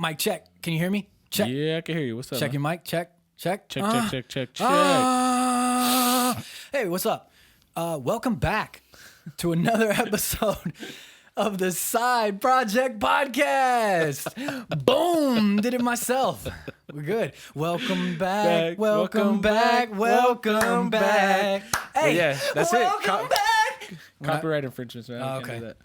Mic check. Can you hear me? Check. Yeah, I can hear you. What's up? Check man? your mic. Check. Check. Hey, what's up? Welcome back to another episode of the Side Project Podcast. Boom! Did it myself. We're good. Welcome back. Welcome back. Welcome back. Hey, yeah, that's welcome it. back. Copyright infringements, man. Oh, We can't okay. do that.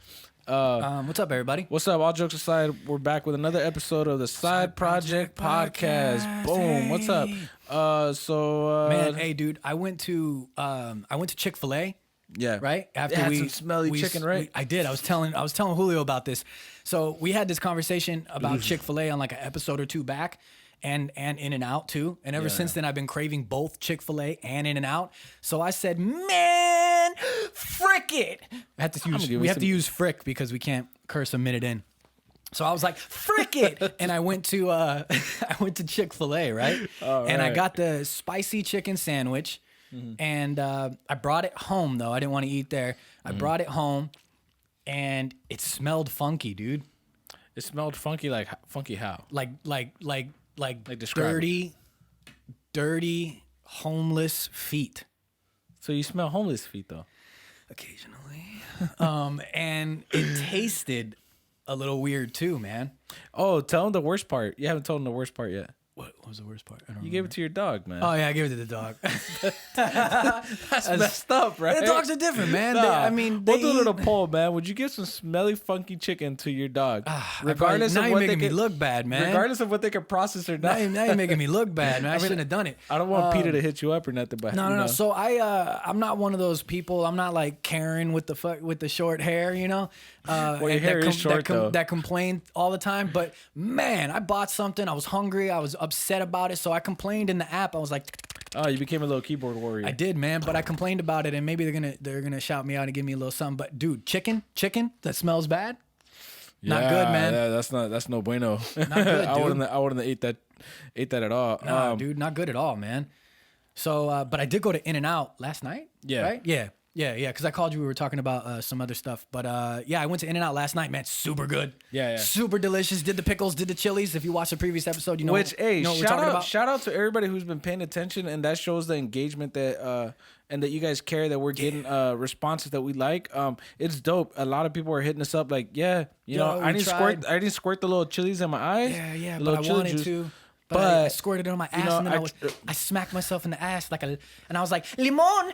What's up, everybody? What's up? All jokes aside, we're back with another episode of the Side Project Podcast. Boom. What's up? Man, hey, dude, I went to Chick-Fil-A. Yeah. Right after It had some smelly chicken, right? I did. I was telling Julio about this. So we had this conversation about Chick-fil-A on like an episode or two back, and In-N-Out too. And ever since then, I've been craving both Chick-fil-A and In-N-Out. So I said, man, frick it. We have to use frick because we can't curse a minute in. So I was like, frick it. And I went to Chick-fil-A, right? And I got the spicy chicken sandwich. And I brought it home, though. I didn't want to eat there. I brought it home, and it smelled funky, dude. It smelled funky, like funky how? Like describe dirty, homeless feet. So you smell homeless feet, though? Occasionally. And it tasted a little weird, too, man. Oh, tell them the worst part. You haven't told them the worst part yet. What was the worst part? I don't You gave it to your dog, man. Oh, yeah, I gave it to the dog. That's messed up, right? The dogs are different, man. Nah, We'll we'll do a little poll, man. Would you give some smelly, funky chicken to your dog? Regardless now of you're what they making me can, look bad, man. regardless of what they can process or not. Now you're making me look bad, man. I shouldn't have done it. I don't want Peter to hit you up or nothing, but No. So I'm not one of those people. I'm not like Karen with the short hair, you know. Well, your hair is short, though. That complained all the time. But man, I bought something. I was hungry. I was upset about it. So I complained in the app. I was like, oh, you became a little keyboard warrior. I did, man. But I complained about it, and maybe they're gonna shout me out and give me a little something. But dude, chicken that smells bad. Not good, man. Yeah, that's no bueno. Not good, dude. I wouldn't have ate that at all. Nah, dude, not good at all, man. So, but I did go to In-N-Out last night. Yeah. Right? Yeah. Because I called you. We were talking about some other stuff. But I went to In-N-Out last night, man. Super good. Yeah. Super delicious. Did the pickles, did the chilies. If you watched the previous episode, you know, Which, hey, you know what we're talking about. shout out to everybody who's been paying attention, and that shows the engagement that and that you guys care, that we're getting responses that we like. It's dope. A lot of people are hitting us up like, I didn't squirt the little chilies in my eyes. Yeah, the but I chili wanted juice. to. But I squirted it on my ass, and then I smacked myself in the ass and I was like, limon.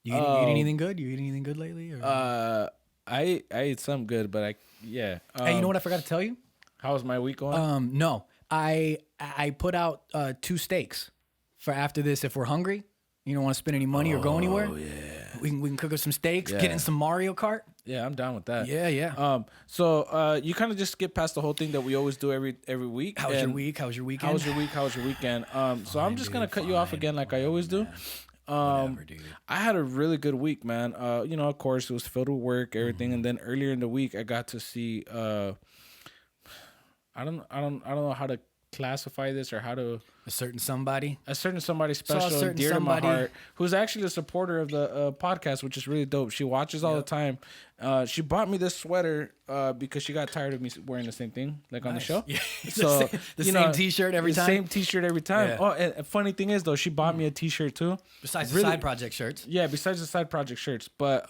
You eat anything good? You eat anything good lately? Or? I ate some good, but Hey, you know what I forgot to tell you? How was my week going? No, I put out 2 steaks for after this. If we're hungry, you don't want to spend any money or go anywhere. Oh yeah, we can cook up some steaks, get in some Mario Kart. Yeah, I'm down with that. Yeah. So you kind of just skip past the whole thing that we always do every week. How was your week? How was your weekend? How was your week? How was your weekend? So I'm just gonna cut you off again, like I always do. Whatever, dude. I had a really good week, man. Of course, it was filled with work, everything, and then earlier in the week, I got to see. I don't know how to classify this or how to. A certain somebody special, dear to my heart, who's actually a supporter of the podcast, which is really dope. She watches all the time. She bought me this sweater because she got tired of me wearing the same thing, like on the show. Yeah. So the same T-shirt every time. Same T-shirt every time. Yeah. Oh, and funny thing is though, she bought me a T-shirt too. Besides the side project shirts. Yeah, besides the side project shirts, but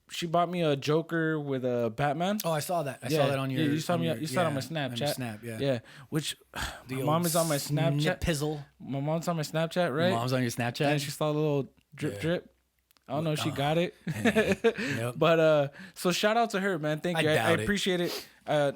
she bought me a Joker with a Batman. Oh, I saw that. I saw that on your. Yeah, you saw me. You saw it on my Snapchat. On your Snap, yeah. Yeah, which my mom is on my Snapchat. Pizzle. My mom's on my Snapchat, right? Your mom's on your Snapchat. And she saw a little drip. I don't know if she got it. Yep. But so shout out to her, man. Thank you. I doubt appreciate it. I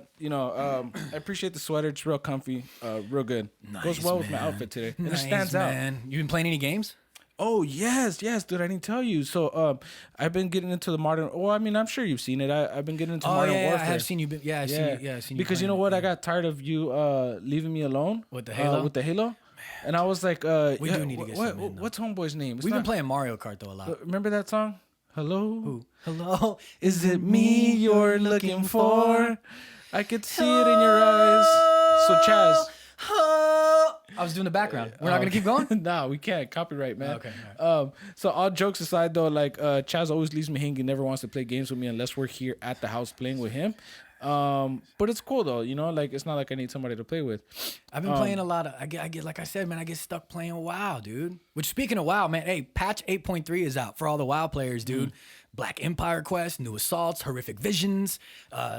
appreciate the sweater. It's real comfy, real good. Nice, goes well with my man. outfit today. And Nice, it stands man. out. You been playing any games? Oh yes, dude. I didn't tell you. So I've been getting into the modern. Well, I mean, I'm sure you've seen it. I've been getting into modern warfare. I have seen you. I've seen you. Because you know what? I got tired of you leaving me alone with the Halo. And I was like, we do need to get something in, what's Homeboy's name? We've been playing Mario Kart though a lot. Remember that song? Hello? Who? Hello? Is it me you're looking for? I could see it in your eyes. So Chaz. I was doing the background. We're not gonna keep going. Nah, we can't. Copyright, man. Okay. Right. So all jokes aside, though, like Chaz always leaves me hanging. Never wants to play games with me unless we're here at the house playing with him. But it's cool though, you know. Like it's not like I need somebody to play with. I've been playing a lot of. I get like I said, man. I get stuck playing WoW, dude. Which speaking of WoW, man, hey, patch 8.3 is out for all the WoW players, dude. Black Empire quest, new assaults, horrific visions.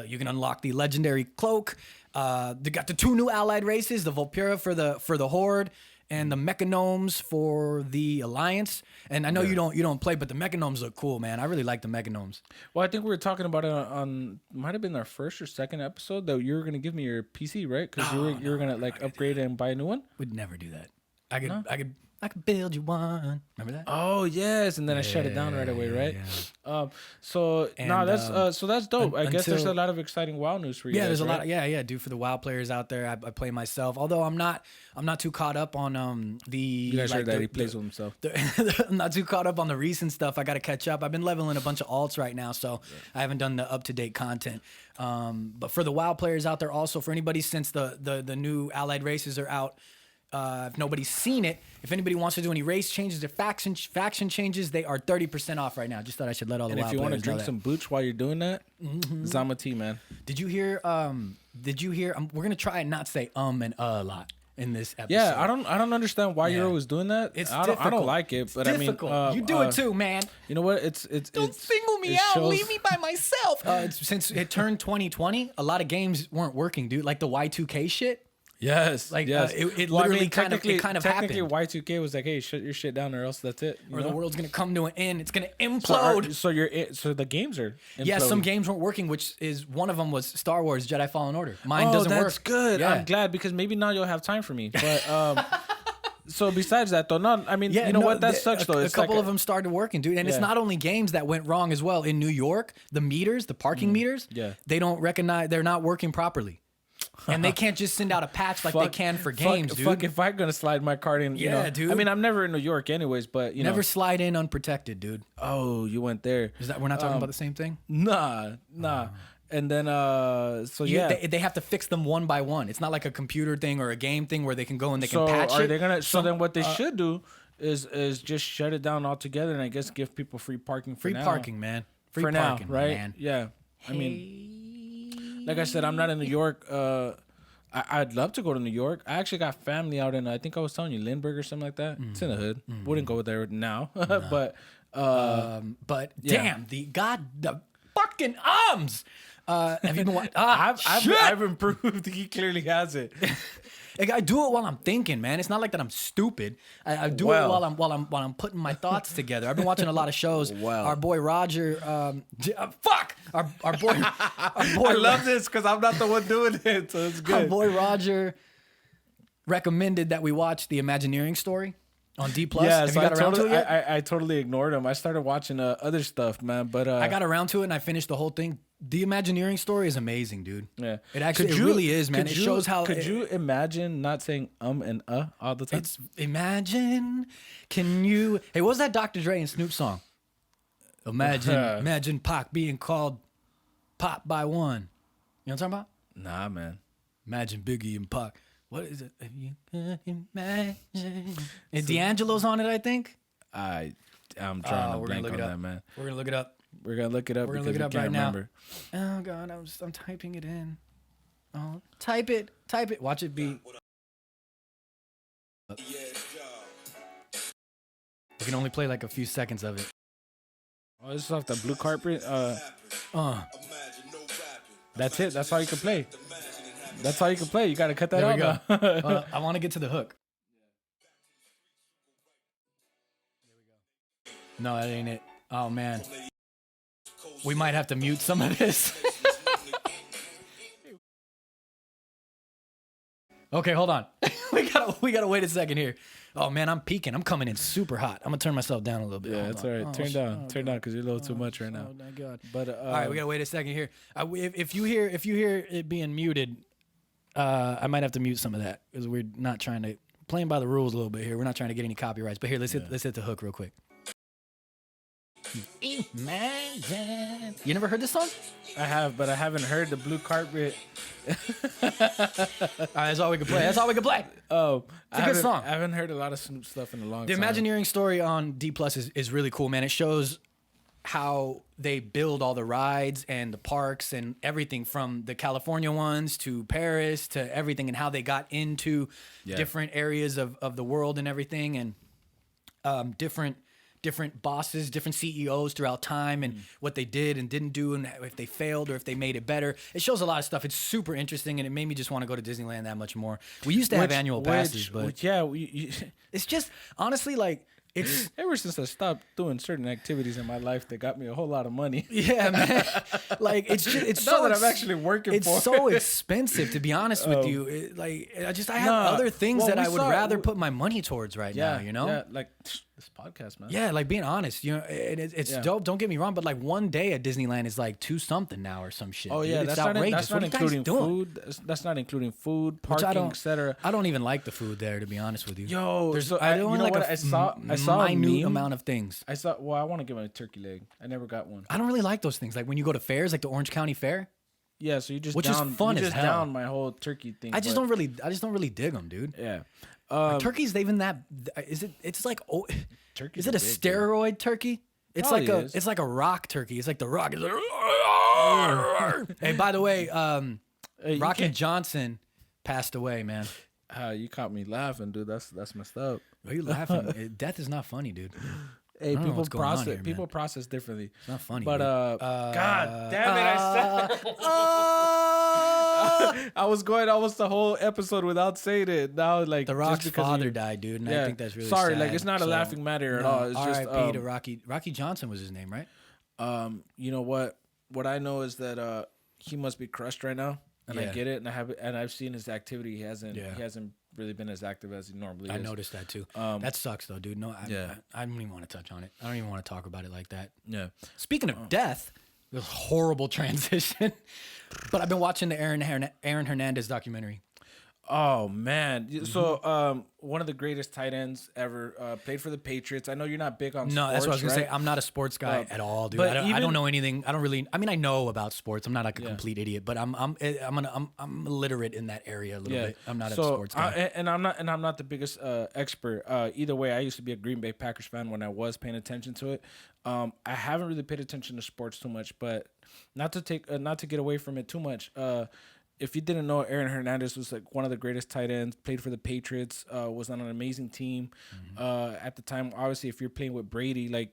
You can unlock the legendary cloak. They got the 2 new allied races: the Volpura for the Horde, and the Mechanomes for the Alliance. And I know you don't play, but the Mechanomes look cool, man. I really like the Mechanomes. Well, I think we were talking about it on might have been our first or second episode that you were gonna give me your PC, right? Because you were gonna like upgrade and buy a new one. We'd never do that. I could build you one. Remember that? Oh yes, and then I shut it down right away, right? Yeah. That's dope. I guess there's a lot of exciting WoW news for you. Yeah, guys, there's a right? lot. Dude, for the WoW players out there, I play myself. Although I'm not too caught up on the. You guys heard that he plays with himself. I'm not too caught up on the recent stuff. I got to catch up. I've been leveling a bunch of alts right now, so I haven't done the up to date content. But for the WoW players out there, also for anybody since the new allied races are out. If nobody's seen it, if anybody wants to do any race changes or faction changes, they are 30% off right now. Just thought I should let all the WoW players know. And if you want to drink some booch while you're doing that, Zama tea, man. Did you hear? We're gonna try and not say and a lot in this episode. Yeah, I don't understand why you're always doing that. I don't like it, but difficult. I mean, you do it too, man. You know what? It's don't single me out. Leave me by myself. Since it turned 2020, a lot of games weren't working, dude. Like the Y2K shit. Yes, yes. It literally kind of happened. Technically, Y2K was like, "Hey, shut your shit down, or else that's it." Or the world's gonna come to an end. It's gonna implode. So the games are imploding. Yeah, some games weren't working. Which is one of them was Star Wars Jedi Fallen Order. Mine doesn't work. That's good. Yeah. I'm glad because maybe now you'll have time for me. But so besides that, though, what? That sucks though. A couple of them started working, dude. And it's not only games that went wrong as well. In New York, the parking meters, they don't recognize. They're not working properly. And they can't just send out a patch like they can for games, dude. Fuck if I'm gonna slide my card in. Dude. I mean, I'm never in New York anyways, but never slide in unprotected, dude. Oh, you went there. Is that we're not talking about the same thing? Nah. And then they have to fix them one by one. It's not like a computer thing or a game thing where they can go and they can patch it. So then what they should do is just shut it down altogether and I guess give people free parking for now. Free parking, man. Free for parking, now, right? Man. Yeah. I mean, like I said, I'm not in New York. I'd love to go to New York. I actually got family out in, I think I was telling you, Lindbergh or something like that. It's in the hood. Wouldn't go there now. But damn, the fucking arms. Have you been watching? I've improved. He clearly has it. I do it while I'm thinking, man. It's not like that I'm stupid. I do it while I'm putting my thoughts together. I've been watching a lot of shows. Our boy Roger, our boy. I love this because I'm not the one doing it, so it's good. Our boy Roger recommended that we watch the Imagineering Story on D+. Yeah, Have you got around to it yet? I totally ignored him. I started watching other stuff, man. But I got around to it and I finished the whole thing. The Imagineering Story is amazing, dude. Yeah, it really is, man. It shows how. Could you imagine not saying and all the time? It's imagine. Can you? Hey, what was that Dr. Dre and Snoop song? Imagine Pac being called Pop by one. You know what I'm talking about? Nah, man. Imagine Biggie and Pac. What is it? If you could imagine. And D'Angelo's on it, I think. I'm trying to blank on that, man. We're gonna look it up. We're gonna look it up. We're gonna look it up right now. Oh God, I'm typing it in. Oh, type it. Watch it be. I can only play like a few seconds of it. Oh, this is off the blue carpet. That's it. That's all you can play. That's all you can play. You gotta cut that there out. We go. I want to get to the hook. No, that ain't it. Oh man. We might have to mute some of this. Okay, hold on. we gotta wait a second here. Oh man, I'm peaking. I'm coming in super hot. I'm gonna turn myself down a little bit. Yeah, that's all right. Turn down because you're a little too much right now. Oh my God. But all right, we gotta wait a second here. If you hear it being muted, I might have to mute some of that because we're not trying to playing by the rules a little bit here. We're not trying to get any copyrights. But here, let's hit the hook real quick. Imagine. You never heard this song? I have, but I haven't heard the blue carpet. That's all we can play. That's all we can play. Oh, it's a good song. I haven't heard a lot of Snoop stuff in a long time. The time. Imagineering Story on D Plus is really cool, man. It shows how they build all the rides and the parks and everything from the California ones to Paris to everything, and how they got into different areas of the world and everything, and different bosses, different CEOs throughout time, and what they did and didn't do, and if they failed or if they made it better. It shows a lot of stuff. It's super interesting, and it made me just want to go to Disneyland that much more. We used to have annual passes, but it's just honestly like. It's ever since I stopped doing certain activities in my life that got me a whole lot of money. Yeah, man. Like it's so that I'm actually working it's for. It's so expensive, to be honest with you. I have other things that I would rather put my money towards right now. You know, like this podcast, man. Yeah, like being honest. You know, it's dope. Don't get me wrong, but like one day at Disneyland is like $2 something now or some shit. Oh yeah, dude. That's not including food. That's not including food, parking, etc. I don't even like the food there, to be honest with you. Yo, I saw a minute amount of things. I want to give him a turkey leg. I never got one. I don't really like those things. Like when you go to fairs, like the Orange County Fair. Yeah, so you just which is fun as hell. Down my whole turkey thing. I just don't really dig them, dude. Yeah. Like turkey's even that? Is it? It's like turkey. Is it a steroid turkey? It's probably like it's like a rock turkey. It's like the Rock. It's like, hey, by the way, Rocky Johnson passed away, man. You caught me laughing, dude. That's messed up. Why are you laughing? Death is not funny, dude. Hey, people process differently. It's not funny, but God damn it! I said I was going almost the whole episode without saying it. Now, like the Rock's father died, dude, and I think that's really sad. Like it's not a laughing matter at all. It's just R.I.P. to Rocky Johnson was his name, right? You know what? What I know is that he must be crushed right now, and I get it, and I've seen his activity. He hasn't really been as active as he normally is. I noticed that too. That sucks though, dude. No, I don't even want to touch on it. I don't even want to talk about it like that. Yeah. Speaking of death, this horrible transition. But I've been watching the Aaron Hernandez documentary. Oh man! Mm-hmm. So one of the greatest tight ends ever played for the Patriots. I know you're not big on sports. No, that's what I was gonna say. I'm not a sports guy at all, dude. I don't know anything. I don't really. I mean, I know about sports. I'm not like a complete idiot, but I'm illiterate in that area a little bit. I'm not a sports guy, I'm not the biggest expert. Either way, I used to be a Green Bay Packers fan when I was paying attention to it. I haven't really paid attention to sports too much, but not to get away from it too much. If you didn't know, Aaron Hernandez was like one of the greatest tight ends, played for the Patriots, was on an amazing team. At the time, obviously, if you're playing with Brady, like,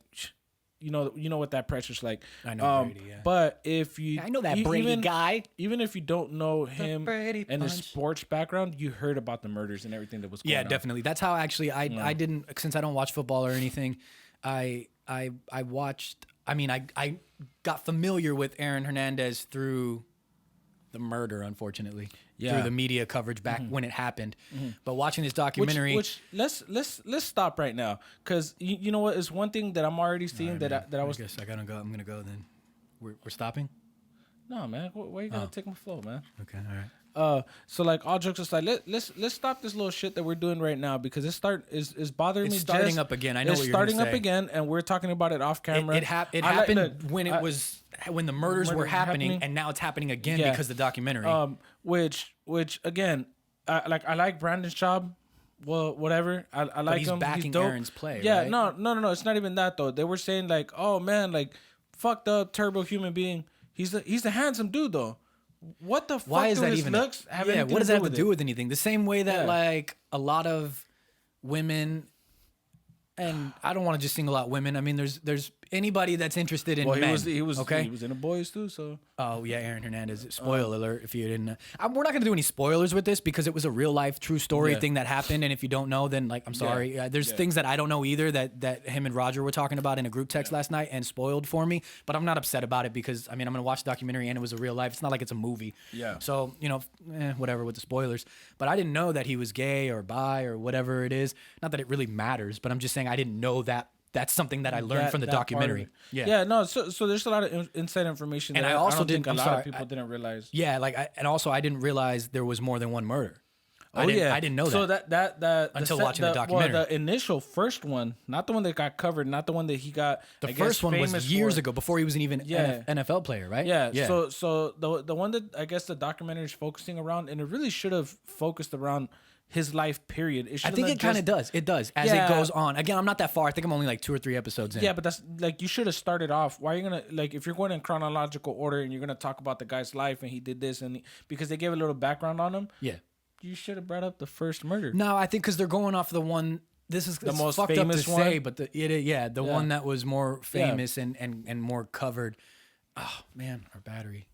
you know what that pressure's like. I know Brady, yeah. But if you... I know that Brady guy. Even if you don't know him and his sports background, you heard about the murders and everything that was going on. Yeah, definitely. That's how actually I didn't... Since I don't watch football or anything, I watched... I mean, I got familiar with Aaron Hernandez through... the murder, unfortunately, through the media coverage back when it happened. But watching this documentary, which let's stop right now, because you know what is one thing that I'm already seeing I guess I gotta go. I'm gonna go then. We're stopping. No, man, why you gotta take my flow, man? Okay, all right. So like all jokes aside, let's stop this little shit that we're doing right now, because it's bothering me. It's starting up again. I know what you're starting gonna say. up again, and we're talking about it off camera. It happened when the murders were happening, and now it's happening again because of the documentary. Which again, I like Brandon Schaub. Well, whatever. I like but he's him. Backing he's dope. Aaron's play. Yeah, right? No. It's not even that though. They were saying like, oh man, like fucked up turbo human being. He's a handsome dude though. What the fuck? Why is that even? Looks have anything what does that have to do it? with anything? The same way that like a lot of women, and I don't want to just single out women. I mean, there's anybody that's interested in men. He was okay. He was in the boys too. So oh yeah, Aaron Hernandez. Spoiler alert! If you didn't, we're not gonna do any spoilers with this because it was a real life, true story thing that happened. And if you don't know, then like I'm sorry. There's things that I don't know either that him and Roger were talking about in a group text last night and spoiled for me. But I'm not upset about it because I mean I'm gonna watch the documentary and it was a real life. It's not like it's a movie. Yeah. So whatever with the spoilers. But I didn't know that he was gay or bi or whatever it is. Not that it really matters, but I'm just saying I didn't know that. That's something that I learned from the documentary. Yeah. No. So there's a lot of inside information. And that I also think didn't. a lot of people didn't realize. Yeah. Like, I didn't realize there was more than one murder. I didn't know so that until watching the documentary. Well, the initial first one, not the one that got covered, not the one that he got. The first one was years ago, before he was an even NFL player, right? Yeah. So the one that I guess the documentary is focusing around, and it really should have focused around his life period. I think it kind of does. It does as it goes on. Again, I'm not that far. I think I'm only like 2 or 3 episodes in. Yeah, but that's like you should have started off. Why are you gonna like if you're going in chronological order and you're gonna talk about the guy's life and he did this and because they gave a little background on him. Yeah, you should have brought up the first murder. No, I think because they're going off the one. This is the most fucked famous up to one. say, but the one that was more famous and more covered. Oh man, our battery.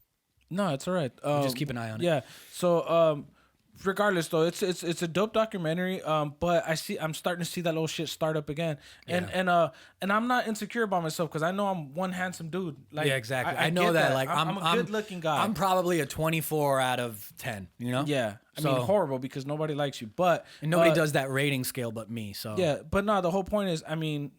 No, it's all right. Just keep an eye on it. Yeah. So regardless though, it's a dope documentary. But I'm starting to see that little shit start up again. And I'm not insecure about myself because I know I'm one handsome dude. Like, yeah, exactly. I know that. Like I'm a good looking guy. I'm probably a 24 out of 10. You know? Yeah. I mean, horrible because nobody likes you, but and nobody does that rating scale but me. So yeah, but no, the whole point is, I mean,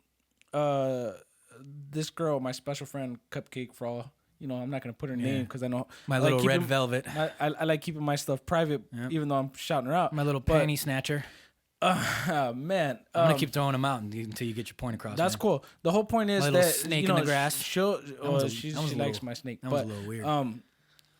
this girl, my special friend, Cupcake for all. You know, I'm not gonna put her name because I know my little red velvet. I like keeping my stuff private, even though I'm shouting her out. My little panty snatcher. Man, I'm gonna keep throwing them out until you get your point across. That's cool. The whole point is that snake in the grass. She likes my snake. That was a little weird.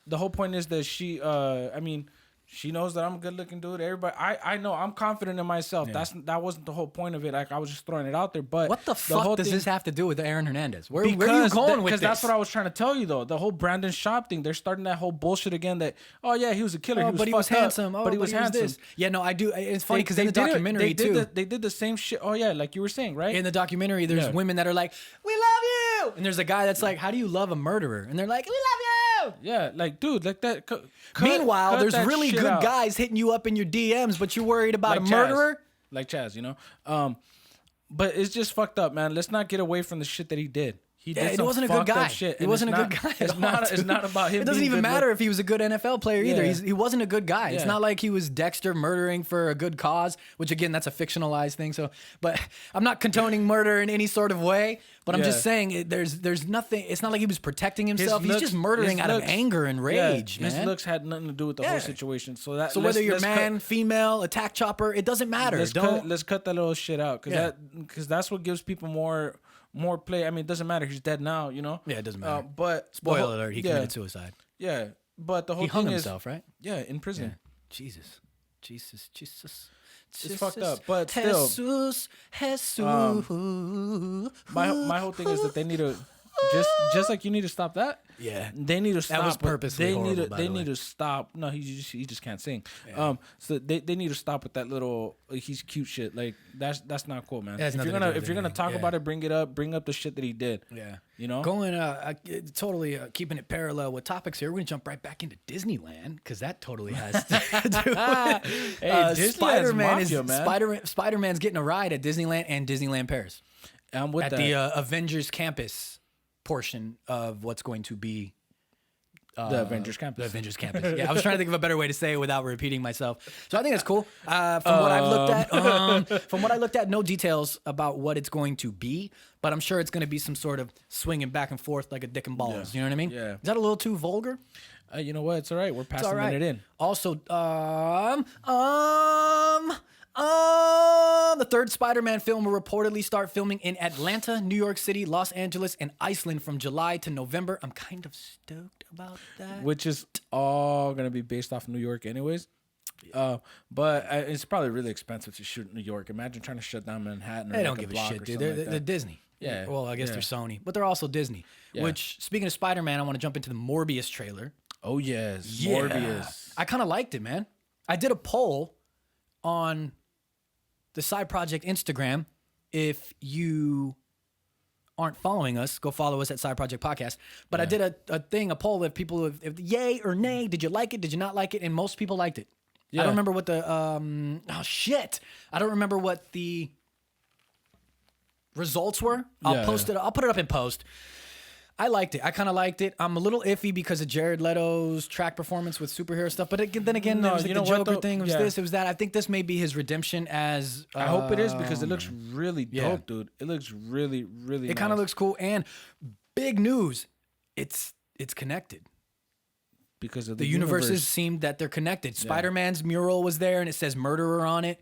The whole point is that she, I mean, she knows that I'm a good looking dude. Everybody, I know I'm confident in myself. Yeah. That wasn't the whole point of it. Like I was just throwing it out there. But what the fuck does this have to do with Aaron Hernandez? Where are you going with this? Because that's what I was trying to tell you though. The whole Brandon Schaub thing. They're starting that whole bullshit again. That he was a killer. But he was handsome. But he was handsome. This. Yeah, no, I do. It's funny because in the documentary they did the same shit. Oh yeah, like you were saying, right? In the documentary, there's women that are like, "We love you," and there's a guy that's like, "How do you love a murderer?" And they're like, "We love you." Yeah, like dude, like that. Meanwhile, there's really good guys hitting you up in your DMs, but you're worried about like a murderer, like Chaz, you know. But it's just fucked up, man. Let's not get away from the shit that he did. He did some wasn't a good guy. Shit, he wasn't a good guy. It's not about him. It doesn't even matter if he was a good NFL player either. He wasn't a good guy. Yeah. It's not like he was Dexter murdering for a good cause, which again, that's a fictionalized thing. So, but I'm not condoning murder in any sort of way. But I'm just saying, there's nothing. It's not like he was protecting himself. He's just murdering out of anger and rage. Man. His looks had nothing to do with the whole situation. So whether you're man, female, attack chopper, it doesn't matter. Let's cut that little shit out because that's what gives people more play. I mean, it doesn't matter. He's dead now, you know? Yeah, it doesn't matter. But spoiler alert, he committed suicide. Yeah. But the whole he hung himself, right? Yeah, in prison. Yeah. Jesus. It's fucked up. But still. Jesus. My whole thing is that they need to just like you need to stop that. Yeah, they need to stop. That was purposely horrible, They need to stop. No, he just can't sing. Yeah. So they need to stop with that little he's cute shit. Like that's not cool, man. If you're gonna talk about it, bring up the shit that he did. Yeah, you know. Going totally keeping it parallel with topics here. We're gonna jump right back into Disneyland because that totally has to do with hey, Spider-Man's getting a ride at Disneyland and Disneyland Paris. I'm with that. The Avengers Campus portion of what's going to be the Avengers Campus. The Avengers Campus. Yeah, I was trying to think of a better way to say it without repeating myself. So I think that's cool. From what I looked at, no details about what it's going to be, but I'm sure it's going to be some sort of swinging back and forth like a dick and balls. Yeah. You know what I mean? Yeah. Is that a little too vulgar? You know what? It's all right. We're past a minute in. Also, the third Spider-Man film will reportedly start filming in Atlanta, New York City, Los Angeles, and Iceland from July to November. I'm kind of stoked about that. Which is all going to be based off New York anyways. Yeah. But it's probably really expensive to shoot in New York. Imagine trying to shut down Manhattan. They don't give a shit, dude. They're Disney. Yeah. Well, I guess they're Sony, but they're also Disney. Yeah. Which, speaking of Spider-Man, I want to jump into the Morbius trailer. Oh, yes. Yeah. Morbius. I kind of liked it, man. I did a poll on the Side Projekt Instagram. If you aren't following us, go follow us at Side Projekt Podcast. But I did a poll of people if yay or nay, did you like it? Did you not like it? And most people liked it. Yeah. I don't remember what the I don't remember what the results were. I'll post it. I'll put it up in post. I liked it. I kind of liked it. I'm a little iffy because of Jared Leto's track performance with superhero stuff. But then again, there was like the Joker thing. It was this. It was that. I think this may be his redemption as... I hope it is because it looks really dope, dude. It looks really, really It kind of looks cool. And big news, it's connected. because of the universes seemed that they're connected. Yeah. Spider-Man's mural was there, and it says murderer on it.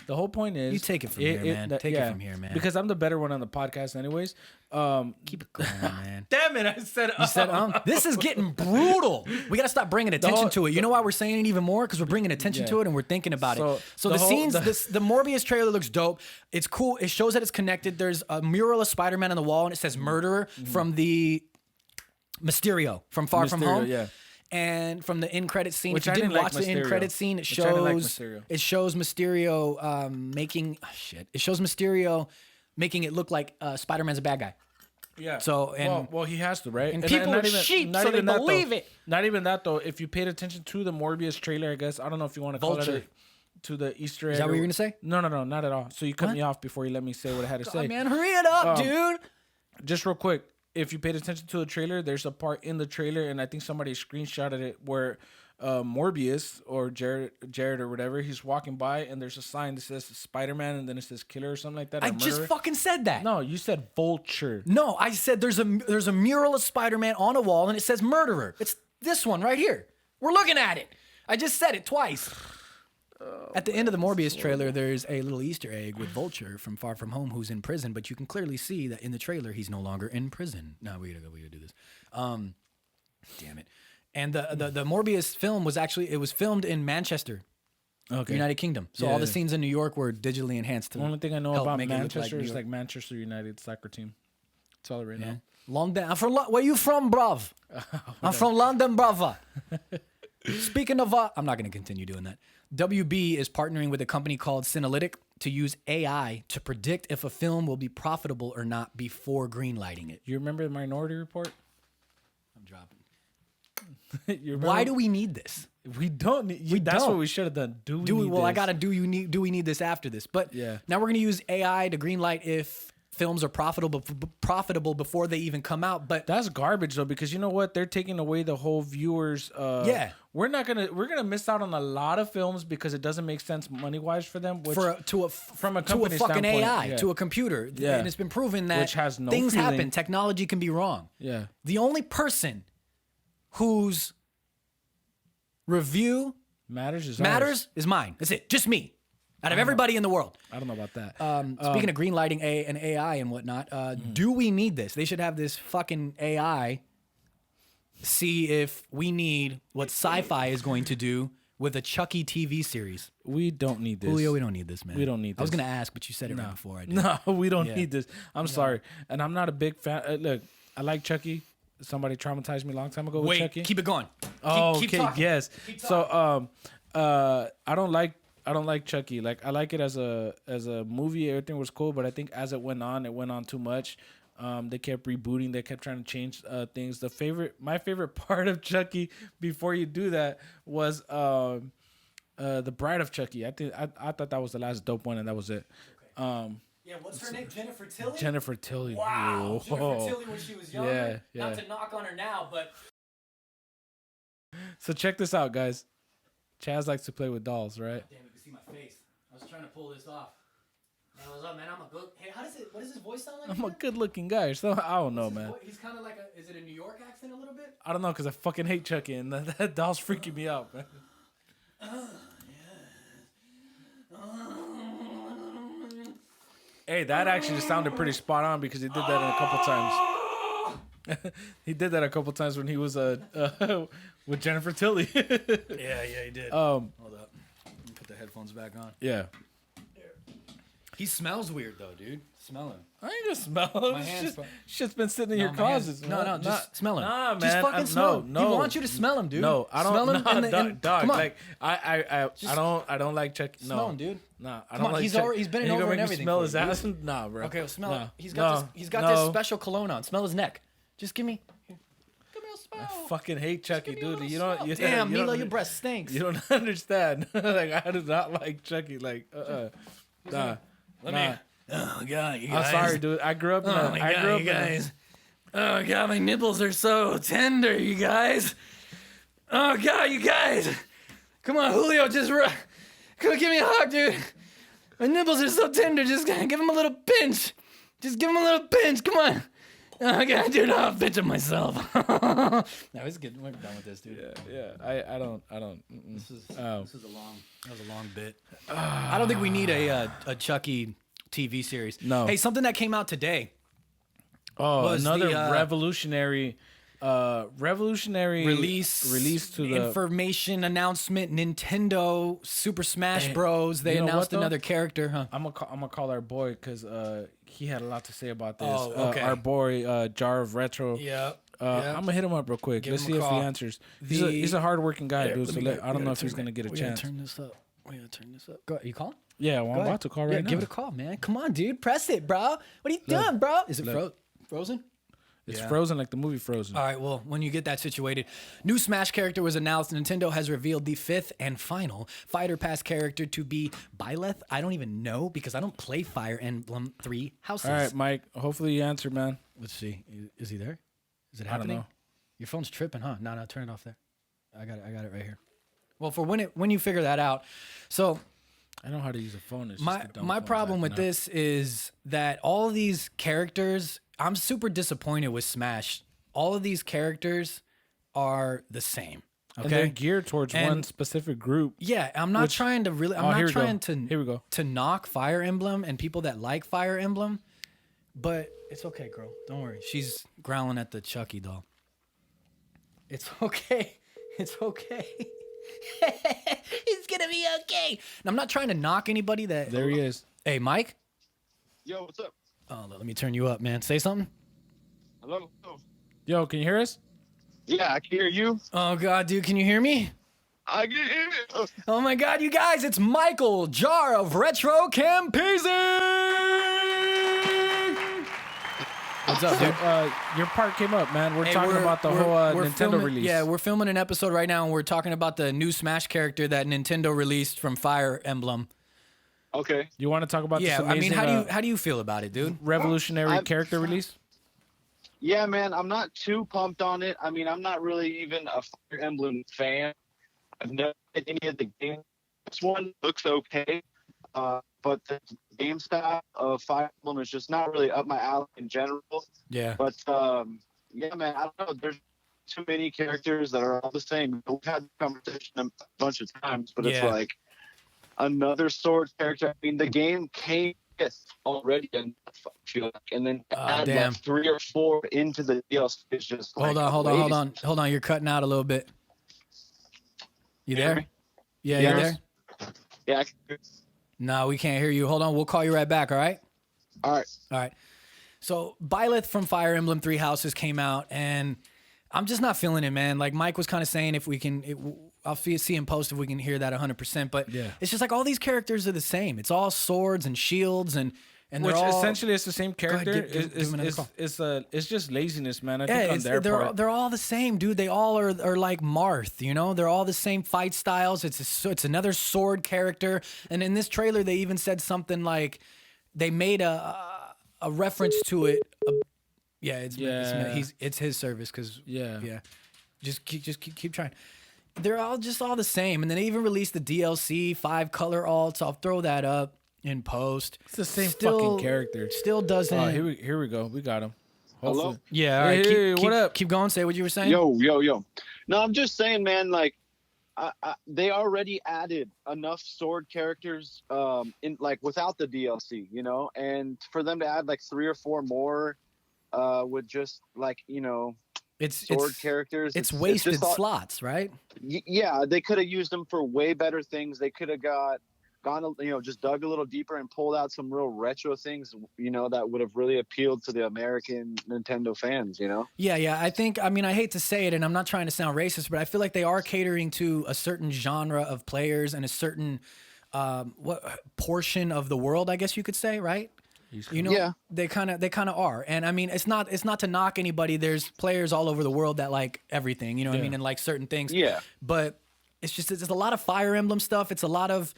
The whole point is you take it from here, man. Take it from here, man. Because I'm the better one on the podcast, anyways. Keep it going, man. Damn it! I said you said This is getting brutal. We gotta stop bringing attention to it. You know why we're saying it even more? Because we're bringing attention to it and we're thinking about it. So the scenes, the Morbius trailer looks dope. It's cool. It shows that it's connected. There's a mural of Spider-Man on the wall, and it says "murderer" from the Mysterio from Far From Home. Yeah. And from the end credit scene, if you didn't watch the end credit scene, it shows Mysterio making It shows Mysterio making it look like Spider-Man's a bad guy. Yeah. So well, he has to, right? And people are sheep, so they believe it. Not even that though. If you paid attention to the Morbius trailer, I guess I don't know if you want to call it to the Easter egg. Is that what you're gonna say? No, not at all. So you cut me off before you let me say what I had to say. Man, hurry it up, dude. Just real quick. If you paid attention to the trailer, there's a part in the trailer, and I think somebody screenshotted it where Morbius or Jared or whatever, he's walking by, and there's a sign that says Spider-Man, and then it says killer or something like that. I just fucking said that. No, you said vulture. No, I said there's a mural of Spider-Man on a wall, and it says murderer. It's this one right here. We're looking at it. I just said it twice. At the end of the Morbius trailer, there's a little Easter egg with Vulture from Far From Home who's in prison, but you can clearly see that in the trailer he's no longer in prison. No, we gotta do this. Damn it. And the Morbius film was filmed in Manchester, United Kingdom. So all the scenes in New York were digitally enhanced. The only thing I know about Manchester is like Manchester United soccer team. That's all I really know. London. Where you from, bruv? I'm from London, brother. Speaking of, I'm not going to continue doing that. WB is partnering with a company called Synalytic to use AI to predict if a film will be profitable or not before greenlighting it. You remember the Minority Report? I'm dropping. Why do we need this? We don't need. That's what we should have done. Do we? Well, I gotta. Do we need this after this? But now we're gonna use AI to greenlight if films are profitable before they even come out. But that's garbage though, because you know what? They're taking away the whole viewers. We're gonna miss out on a lot of films because it doesn't make sense money wise for them. From a company fucking standpoint, AI to a computer. Yeah. And it's been proven that things happen. Technology can be wrong. Yeah. The only person whose review matters is mine. That's it. Just me. Out of everybody in the world. I don't know about that. Speaking of greenlighting and AI and whatnot, do we need this? They should have this fucking AI see if we need what sci-fi is going to do with a Chucky TV series. We don't need this. Julio, we don't need this, man. We don't need this. I was going to ask, but you said it right before I did. No, we don't need this. I'm sorry. And I'm not a big fan. Look, I like Chucky. Somebody traumatized me a long time ago with Chucky. Keep it going. Keep talking. Yes. So I don't like Chucky. Like I like it as a movie. Everything was cool, but I think as it went on too much. They kept rebooting. They kept trying to change things. My favorite part of Chucky before you do that was the Bride of Chucky. I thought that was the last dope one, and that was it. What's her name? Jennifer Tilly? Jennifer Tilly. Wow. Jennifer Tilly when she was younger. Yeah. Not to knock on her now, but. So check this out, guys. Chaz likes to play with dolls, right? Damn, you can see my face. I was trying to pull this off. Man, what's up, man? I'm a good. Hey, what does his voice sound like? I'm a good-looking guy, so I don't know, man. He's kind of like is it a New York accent a little bit? I don't know, because I fucking hate Chucky, and that doll's freaking me out, man. Hey, that actually sounded pretty spot on because he did that a couple times. He did that a couple times when he was with Jennifer Tilly. Yeah, he did. Hold up. Let me put the headphones back on. Yeah. He smells weird though, dude. Smell him. I ain't gonna smell him. My hands. Shit's been sitting in your closets. No, just smell him. Nah, man. Just fucking smell him. No. He wants you to smell him, dude. No, I don't. Smell him. Dog. Come on. Like I don't like Chucky. No. Smell him, dude. Nah, I don't like Chucky. He's been in over and everything. Smell his ass? Nah, bro. Okay, well, smell it. He's got this special cologne on. Smell his neck. Just give me. I fucking hate Chucky, dude. Damn, Milo, your breath stinks. You don't understand. Like I do not like Chucky. Like nah. Oh god, you guys. I'm sorry, dude. I grew up in you guys. Oh god, my nipples are so tender, you guys. Oh god, you guys. Come on, Julio, come on, give me a hug, dude. My nipples are so tender. Just give him a little pinch. Just give him a little pinch. Come on. I do not picture myself. No, it's good. We're done with this, dude. Yeah. I don't. This is a long bit. I don't think we need a Chucky TV series. No. Hey, something that came out today. Oh, another revolutionary release to the information announcement. Nintendo Super Smash Bros. They announced another character, huh? I'm gonna call our boy because he had a lot to say about this. Oh, okay. Our boy Jar of Retro. Yeah. I'm gonna hit him up real quick. Let's see if he answers. He's a hardworking guy, dude. So I don't know if he's gonna get a chance. Turn this up. We gotta turn this up. Go. You calling? Yeah, well, I'm about to call right now. Give it a call, man. Come on, dude. Press it, bro. What are you doing, bro? Is it frozen? It's frozen like the movie Frozen. All right, well, when you get that situated, new Smash character was announced. Nintendo has revealed the 5th and final Fighter Pass character to be Byleth. I don't even know because I don't play Fire Emblem 3 Houses. All right, Mike. Hopefully you answer, man. Let's see. Is he there? Is it happening? I don't know. Your phone's tripping, huh? No, turn it off there. I got it right here. Well, for when you figure that out. So I know how to use a phone. It's my problem with this is that all of these characters, I'm super disappointed with Smash. All of these characters are the same. Okay, and they're geared towards one specific group. Yeah, I'm not trying to really. I'm not trying to knock Fire Emblem and people that like Fire Emblem, but it's okay, girl. Don't worry. She's growling at the Chucky doll. It's okay. It's okay. It's gonna be okay. And I'm not trying to knock anybody that. There he is. Hey, Mike. Yo, what's up? Oh, let me turn you up, man. Say something. Hello. Yo, can you hear us? Yeah, I can hear you. Oh God, dude, can you hear me? I can hear you. Oh my God, you guys, it's Michael Jar of Retro Campis. What's up, dude? Your part came up, man. We're talking about the whole Nintendo release. Yeah, we're filming an episode right now, and we're talking about the new Smash character that Nintendo released from Fire Emblem. Okay. You want to talk about this amazing, how do you feel about it, dude? Revolutionary character release? Yeah, man, I'm not too pumped on it. I mean, I'm not really even a Fire Emblem fan. I've never played any of the games. This one looks okay, but the game style of Fire Emblem is just not really up my alley in general. Yeah. But, yeah, man, I don't know. There's too many characters that are all the same. We've had the conversation a bunch of times, but it's like another sword character. I mean, the game came with already, and then add like 3 or 4 into the DLC is just hold on. You're cutting out a little bit. You there? Yeah, you there? Yeah. I can hear you. No, we can't hear you. Hold on. We'll call you right back. All right. All right. So Byleth from Fire Emblem 3 Houses came out, and I'm just not feeling it, man. Like Mike was kind of saying, if we can, I'll see him post if we can hear that 100%. But it's just like all these characters are the same. It's all swords and shields and which they're all, essentially it's the same character. It's just laziness, man. I think on their part. They're all the same, dude. They all are like Marth, you know. They're all the same fight styles. It's another sword character. And in this trailer, they even said something like they made a reference to it. It's his service because Just keep trying. They're all the same. And then they even released the DLC 5 color alts. I'll throw that up in post. It's the same fucking character. Still doesn't. Oh, here we go. We got him. Hopefully. Hello? Yeah. All right. Hey, what up? Keep going. Say what you were saying. Yo. No, I'm just saying, man. Like, they already added enough sword characters, in like without the DLC, you know, and for them to add like 3 or 4 more, with just like sword characters. It's wasted slots, right? Yeah, they could have used them for way better things. They could have gone, just dug a little deeper and pulled out some real retro things, that would have really appealed to the American Nintendo fans, Yeah. I hate to say it, and I'm not trying to sound racist, but I feel like they are catering to a certain genre of players and a certain portion of the world, I guess you could say, right? They kind of are. And I mean, it's not to knock anybody. There's players all over the world that like everything, what I mean, and like certain things. Yeah. But it's a lot of Fire Emblem stuff. It's a lot of,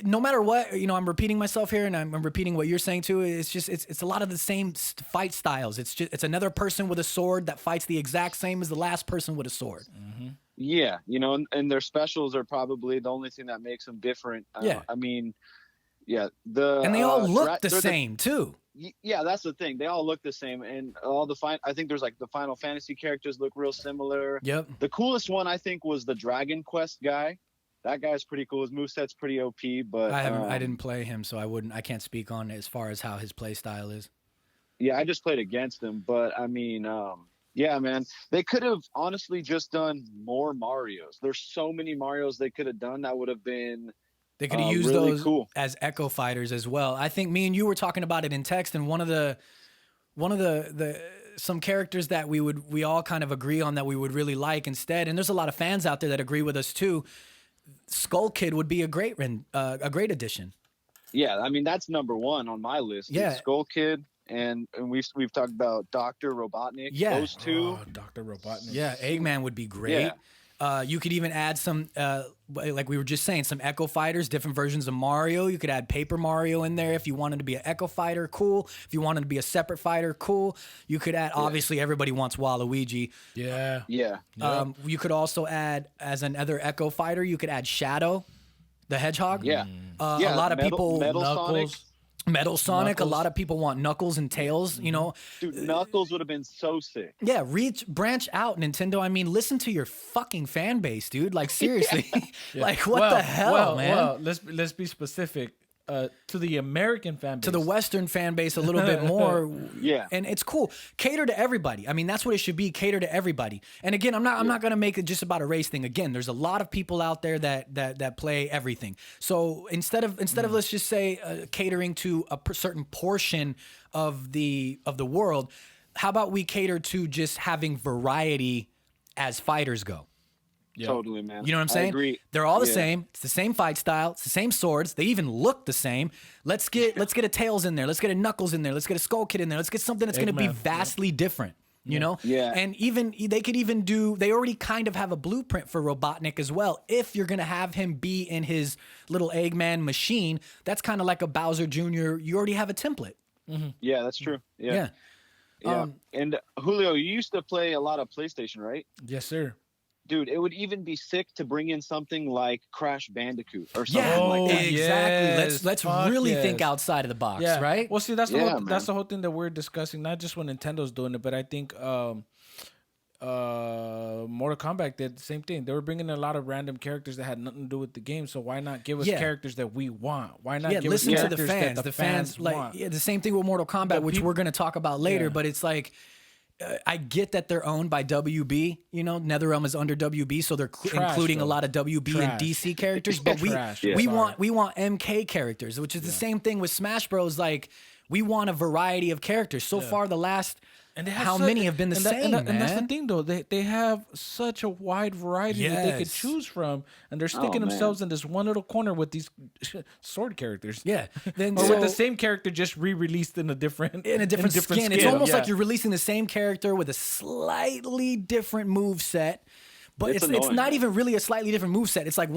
no matter what, I'm repeating myself here, and I'm repeating what you're saying too. It's a lot of the same fight styles. It's another person with a sword that fights the exact same as the last person with a sword. Mm-hmm. Yeah, and their specials are probably the only thing that makes them different. I mean, yeah, and they all look the same too. Yeah, that's the thing. They all look the same, and all the I think there's like the Final Fantasy characters look real similar. Yep. The coolest one I think was the Dragon Quest guy. That guy's pretty cool. His moveset's pretty OP, but I didn't play him, so I can't speak on it as far as how his play style is. Yeah, I just played against him, but I mean, yeah, man, they could have honestly just done more Marios. There's so many Marios they could have done that would have been. They could have used really those cool as Echo Fighters as well. I think me and you were talking about it in text, and one of the some characters that we all kind of agree on that we would really like instead, and there's a lot of fans out there that agree with us too. Skull Kid would be a great addition. Yeah, I mean that's number one on my list. Yeah, Skull Kid, and we've talked about Dr. Robotnik. Yeah, those two. Dr. Robotnik. Yeah, Eggman would be great. Yeah. You could even add some, like we were just saying, some Echo Fighters, different versions of Mario. You could add Paper Mario in there if you wanted to be an Echo Fighter, cool. If you wanted to be a separate fighter, cool. You could add, obviously, everybody wants Waluigi. Yeah. Yeah. You could also add, as another Echo Fighter, you could add Shadow, the Hedgehog. Yeah. A lot of people... Metal Sonic. Metal Sonic. Knuckles. A lot of people want Knuckles and Tails, you know. Dude, Knuckles would have been so sick. Yeah, branch out, Nintendo. I mean, listen to your fucking fan base, dude. Like, seriously. Like, what the hell, man? Well, let's be specific. To the American fan base. To the Western fan base a little bit more. Yeah. And it's cool. Cater to everybody. I mean, that's what it should be. Cater to everybody. And again, I'm not going to make it just about a race thing. Again, there's a lot of people out there that play everything. So instead of let's just say catering to a certain portion of the world, how about we cater to just having variety as fighters go? Yep. Totally, man. You know what I'm saying? I agree. They're all the same. It's the same fight style. It's the same swords. They even look the same. Let's get a Tails in there. Let's get a Knuckles in there. Let's get a Skull Kid in there. Let's get something that's going to be vastly different. You know? Yeah. And even they could even do. They already kind of have a blueprint for Robotnik as well. If you're going to have him be in his little Eggman machine, that's kind of like a Bowser Jr. You already have a template. Mm-hmm. Yeah, that's true. Yeah. And Julio, you used to play a lot of PlayStation, right? Yes, sir. Dude, it would even be sick to bring in something like Crash Bandicoot or something like that. Exactly. Yes. Let's really think outside of the box, right? Well, see, that's the whole thing that we're discussing. Not just when Nintendo's doing it, but I think Mortal Kombat did the same thing. They were bringing in a lot of random characters that had nothing to do with the game. So why not give us characters that we want? Why not give us characters to the fans? that the fans want? Like the same thing with Mortal Kombat, which we're going to talk about later. But it's like. I get that they're owned by WB. You know, NetherRealm is under WB, so they're including a lot of WB and DC characters. But we want MK characters, which is the same thing with Smash Bros. Like we want a variety of characters. So far, the last many have been the same, man? And that's the thing, though. They have such a wide variety that they could choose from, and they're sticking themselves in this one little corner with these sword characters. Yeah, or with the same character just re-released in a different skin. It's almost like you're releasing the same character with a slightly different move set. But it's not even really a slightly different moveset. It's like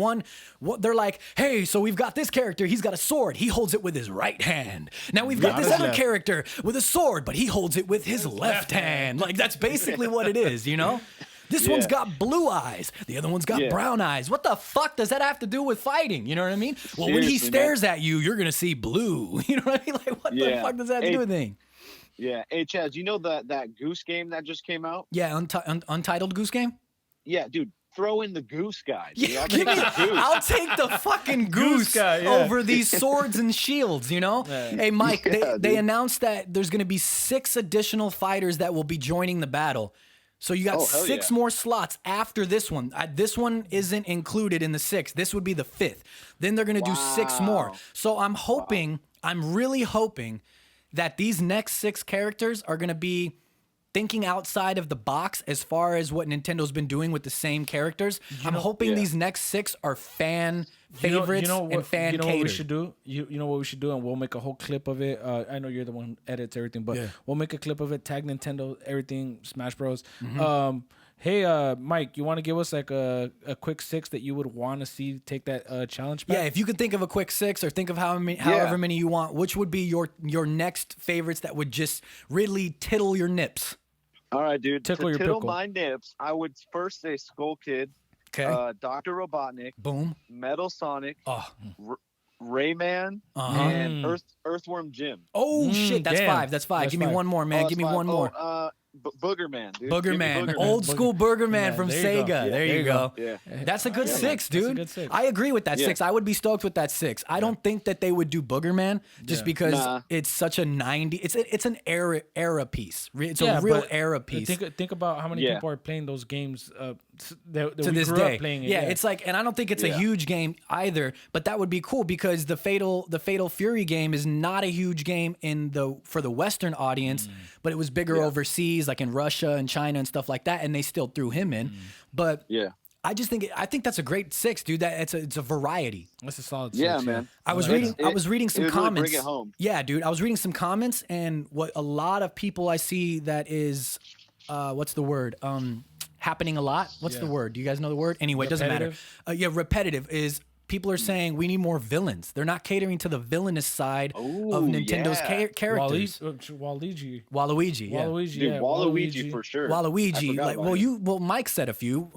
they're like, hey, so we've got this character. He's got a sword. He holds it with his right hand. Now we've got this other character with a sword, but he holds it with his left hand. Like, that's basically what it is, you know? This one's got blue eyes. The other one's got brown eyes. What the fuck does that have to do with fighting? You know what I mean? Well, when he stares at you, you're going to see blue. You know what I mean? Like, what the fuck does that have to do with anything? Yeah. Hey, Chaz, you know that Goose game that just came out? Yeah, Untitled Goose Game? Yeah, dude, throw in the Goose guy. Yeah, I'll take the fucking goose guy, over these swords and shields, you know? Hey, Mike, they announced that there's going to be 6 additional fighters that will be joining the battle. So you got 6 more slots after this one. This one isn't included in the 6. This would be the 5th. Then they're going to do 6 more. So I'm really hoping that these next 6 characters are going to be thinking outside of the box as far as what Nintendo's been doing with the same characters. I'm hoping these next 6 are fan favorites and fan catered. What we should do? You know what we should do? And we'll make a whole clip of it. I know you're the one who edits everything, but we'll make a clip of it, tag Nintendo, everything, Smash Bros. Mm-hmm. Hey, Mike, you want to give us like a quick 6 that you would want to see take that challenge back? Yeah, if you could think of a quick 6 or think of however many you want, which would be your next favorites that would just really tickle your nips? All right, dude. Tickle my nips, I would first say Skull Kid, Dr. Robotnik, boom, Metal Sonic, Rayman, and Earthworm Jim. Oh shit, that's damn. five. That's five. That's Give me five. one more, man. Oh, Give me that's one fine. more. Booger Man, dude. Booger Give me Man, Booger old school Booger Man Yeah, from there you Sega. go. There you go. Yeah. That's a good six, That's a dude. good six. I agree with that Yeah. six. I would be stoked with that six. I don't think that they would do Booger Man just Yeah. because Nah. it's such a 90. It's an era piece. It's a Yeah, real but era piece. Think about how many Yeah. people are playing those games that to we this grew day. up playing it. Yeah, it's like, and I don't think it's a Yeah. huge game either, but that would be cool because the Fatal Fury game is not a huge game for the Western audience, but it was bigger overseas, like in Russia and China and stuff like that, and they still threw him in. But Yeah. I think that's a great six, dude. That it's a variety. That's a solid Yeah, six, man. I was It's- reading some it would really comments. bring it home. Yeah, dude. I was reading some comments, and what a lot of people I see that is, what's the word? Happening a lot. What's the word? Do you guys know the word? Anyway, it doesn't matter. Repetitive? Repetitive is people are saying we need more villains. They're not catering to the villainous side of Ooh, Nintendo's yeah. characters. Waluigi. Waluigi, yeah. Waluigi, Dude, yeah. Waluigi for sure. I Waluigi, forgot like, about him. Mike said a few.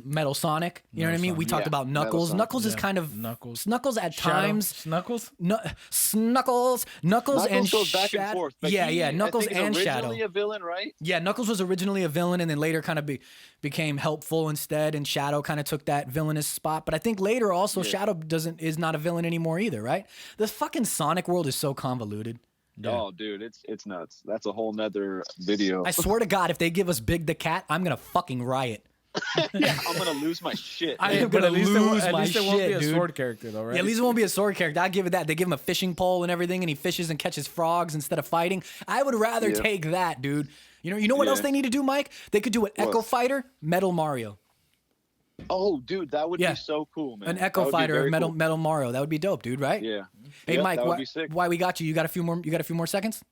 Metal Sonic, you know what I mean? We talked Yeah, about Metal Knuckles. Sonic, Knuckles is yeah. kind of Knuckles. at Shadow. times. Snuckles? Knuckles and goes back and forth. But yeah, he, Knuckles I think, and is Shadow. originally a villain, right? Yeah, Knuckles was originally a villain and then later kind of became helpful instead, and Shadow kind of took that villainous spot. But I think later also Shadow is not a villain anymore either, right? The fucking Sonic world is so convoluted. Oh, dude, it's nuts. That's a whole nother video. I swear to God, if they give us Big the Cat, I'm gonna fucking riot. I'm gonna lose my shit. I man. am gonna lose at my least it won't be shit, a dude. sword character, though, right? Yeah, at least it won't be a sword character. I'll give it that. They give him a fishing pole and everything, and he fishes and catches frogs instead of fighting. I would rather Yeah. take that, dude. You know what Yeah. else they need to do, Mike? They could do an Echo Fighter, Metal Mario. Oh, dude, that would Yeah. be so cool, man. An That Echo would be Fighter, very Metal cool. Metal Mario. That would be dope, dude. Right? Yeah. Hey, Yep, Mike, that would be sick. why we got you? You got a few more seconds?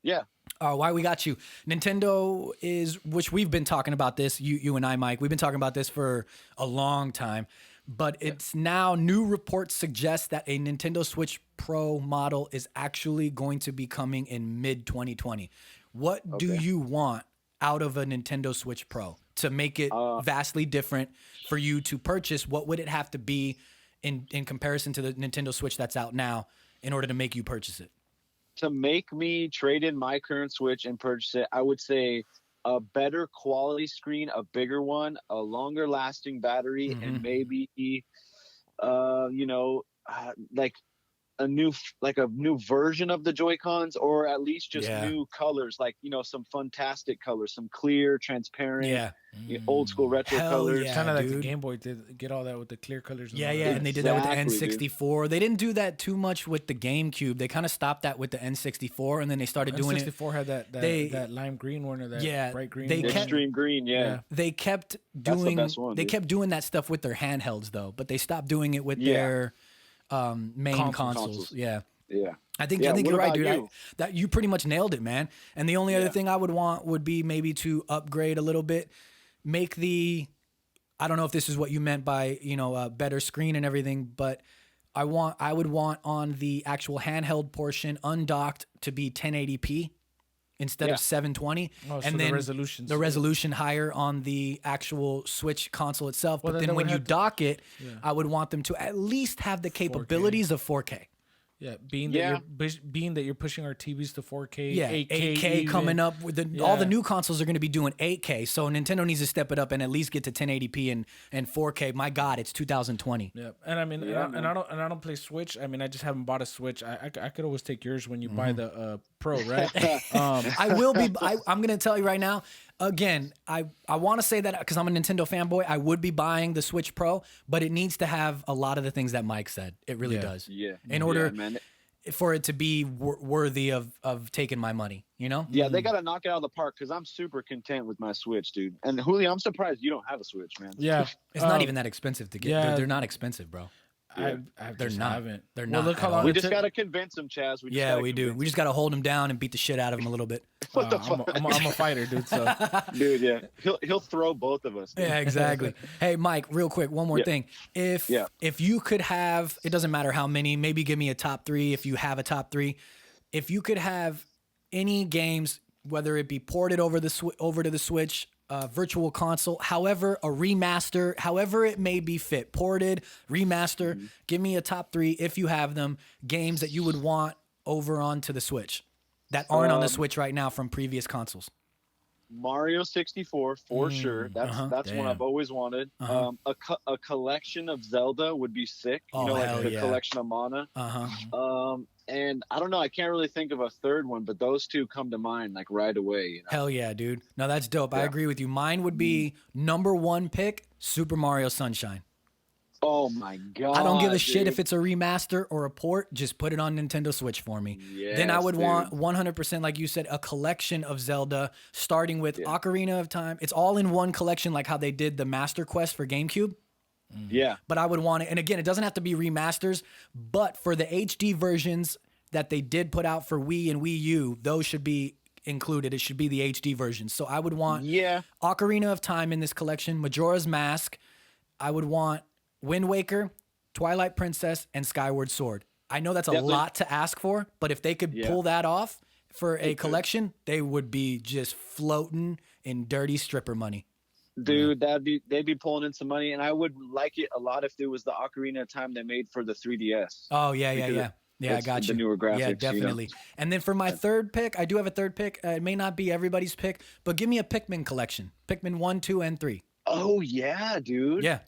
Yeah. Why we got you? Nintendo is, which we've been talking about this. You and I, Mike. We've been talking about this for a long time, but it's now new reports suggest that a Nintendo Switch Pro model is actually going to be coming in mid 2020. What do you want out of a Nintendo Switch Pro to make it vastly different for you to purchase? What would it have to be in comparison to the Nintendo Switch that's out now in order to make you purchase it? To make me trade in my current Switch and purchase it, I would say a better quality screen, a bigger one, a longer lasting battery, and maybe, like a new version of the Joy-Cons, or at least just new colors, like, some fantastic colors, some clear, transparent, old school retro Hell colors. yeah. Kind of like the dude. Game Boy did get all that with the clear colors. Yeah, all yeah, that. and they did that with the Exactly, N64. They didn't do that too much with the GameCube. They kind of stopped that with the N64, and then they started doing it. N64 had that lime green one, or that bright green. they one. kept- Extreme green, yeah. They kept That's the doing best one, they dude. kept doing that stuff with their handhelds though, but they stopped doing it with their main consoles. Yeah. Yeah. I think Yeah, you're what right, about dude. you? That you pretty much nailed it, man. And the only other thing I would want would be maybe to upgrade a little bit, make I don't know if this is what you meant by, a better screen and everything, but I would want on the actual handheld portion undocked to be 1080p instead of 720, Oh, so and the then resolution's the resolution higher on the actual Switch console itself. Well, but then then they when would you have to- dock it, I would want them to at least have the capabilities of 4K. Yeah, being that you're pushing our TVs to 4K, Yeah, 8K, 8K even. coming up with all the new consoles are going to be doing 8K. So Nintendo needs to step it up and at least get to 1080p and 4K. My God, it's 2020. Yeah, and I mean, and I don't play Switch. I mean, I just haven't bought a Switch. I could always take yours when you buy the Pro, right? I will be. I'm going to tell you right now. Again, I want to say that because I'm a Nintendo fanboy, I would be buying the Switch Pro, but it needs to have a lot of the things that Mike said. It really does. Yeah. In order man. for it to be worthy of taking my money, Yeah, they got to knock it out of the park, because I'm super content with my Switch, dude. And Julio, I'm surprised you don't have a Switch, man. Yeah, it's not even that expensive to get. yeah. They're not expensive, bro. I They're just not. haven't. They're Well, not look how at long all. We it just took- got to convince him, Chaz. Yeah, we do. We just got to hold him down and beat the shit out of him a little bit. What the fuck? I'm a fighter, dude. So Dude, yeah. He'll throw both of us. Dude. Yeah, exactly. Hey, Mike, real quick, one more thing. If you could have, it doesn't matter how many, maybe give me a top three if you have a top three. If you could have any games, whether it be ported over to the Switch, virtual console, however, a remaster, however it may be fit, ported, remaster. Give me a top 3 if you have them, games that you would want over onto the Switch that aren't on the Switch right now from previous consoles. Mario 64 for sure. That's one I've always wanted. A collection of Zelda would be sick. You know, like the collection of Mana. And I don't know, I can't really think of a third one, but those two come to mind like right away. You know? Hell yeah, dude. No, that's dope. I agree with you. Mine would be number 1 pick, Super Mario Sunshine. Oh my God. I don't give a shit if it's a remaster or a port. Just put it on Nintendo Switch for me. Yes, then I would want 100%, like you said, a collection of Zelda, starting with Ocarina of Time. It's all in one collection, like how they did the Master Quest for GameCube. Yeah. But I would want it. And again, it doesn't have to be remasters, but for the HD versions that they did put out for Wii and Wii U, those should be included. It should be the HD versions. So I would want Ocarina of Time in this collection, Majora's Mask. I would want Wind Waker, Twilight Princess, and Skyward Sword. I know that's a lot to ask for, but if they could pull that off for a collection, they would be just floating in dirty stripper money. Dude, they'd be pulling in some money, and I would like it a lot if there was the Ocarina of Time they made for the 3DS. Oh yeah. Yeah, I got you. The newer graphics. Yeah, definitely. You know? And then for my third pick, I do have a third pick. It may not be everybody's pick, but give me a Pikmin collection. Pikmin 1, 2, and 3. Oh yeah, dude. Yeah.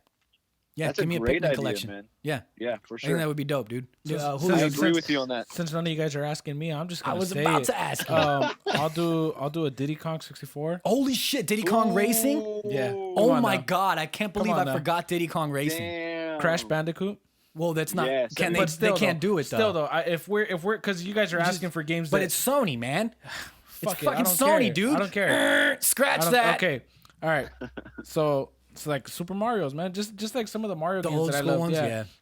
That's give me a great Pikmin idea, collection. Man. Yeah, for I sure. think that would be dope, dude. I agree with you on that. Since none of you guys are asking me, I'm just gonna say about to ask you. I'll do a Diddy Kong 64. Holy shit, Diddy Kong Racing? Yeah. Oh my God, I can't believe I forgot Diddy Kong Racing. Damn. Crash Bandicoot. Well, that's not. Yes, Can but they can't do it though. Still though, if we're because you guys are asking for games, but it's Sony, man. It's fucking I don't Sony, care. dude. I don't care. Scratch that. Okay, all right. So it's like Super Mario's, man. Just like some of the Mario games old that I school love. ones,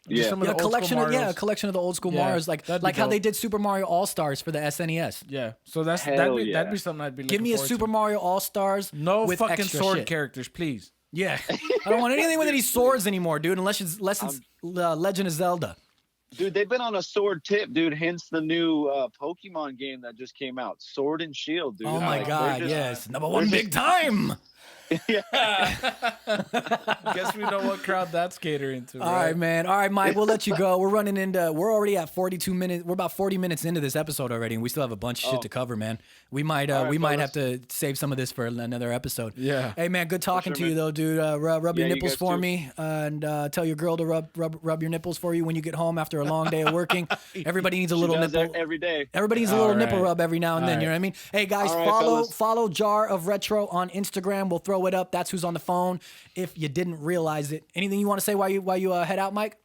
Just some of the old collection school of Marios. a collection of the old school Yeah, Marios, like how they did Super Mario All Stars for the SNES. Yeah, so that'd be something I'd be. Give me a Super Mario All Stars. No with fucking extra sword shit. characters, please. Yeah, I don't want anything with any swords anymore, dude. Unless it's Legend of Zelda. Dude, they've been on a sword tip, dude. Hence the new Pokemon game that just came out, Sword and Shield, dude. Oh my God, yes, number one big time. Guess we know what crowd that's catering to. All right, man. All right, Mike. We'll let you go. We're already at 42 minutes. We're about 40 minutes into this episode already, and we still have a bunch of shit to cover, man. We might have to save some of this for another episode. Yeah. Hey, man. Good talking to you, though, dude. Rub your nipples for me, and tell your girl to rub your nipples for you when you get home after a long day of working. Everybody needs a little nipple every day. Everybody needs a little nipple rub every now and then. You know what I mean? Hey, guys, follow Jar of Retro on Instagram. We'll throw it up. That's who's on the phone. If you didn't realize it, anything you want to say while you head out, Mike?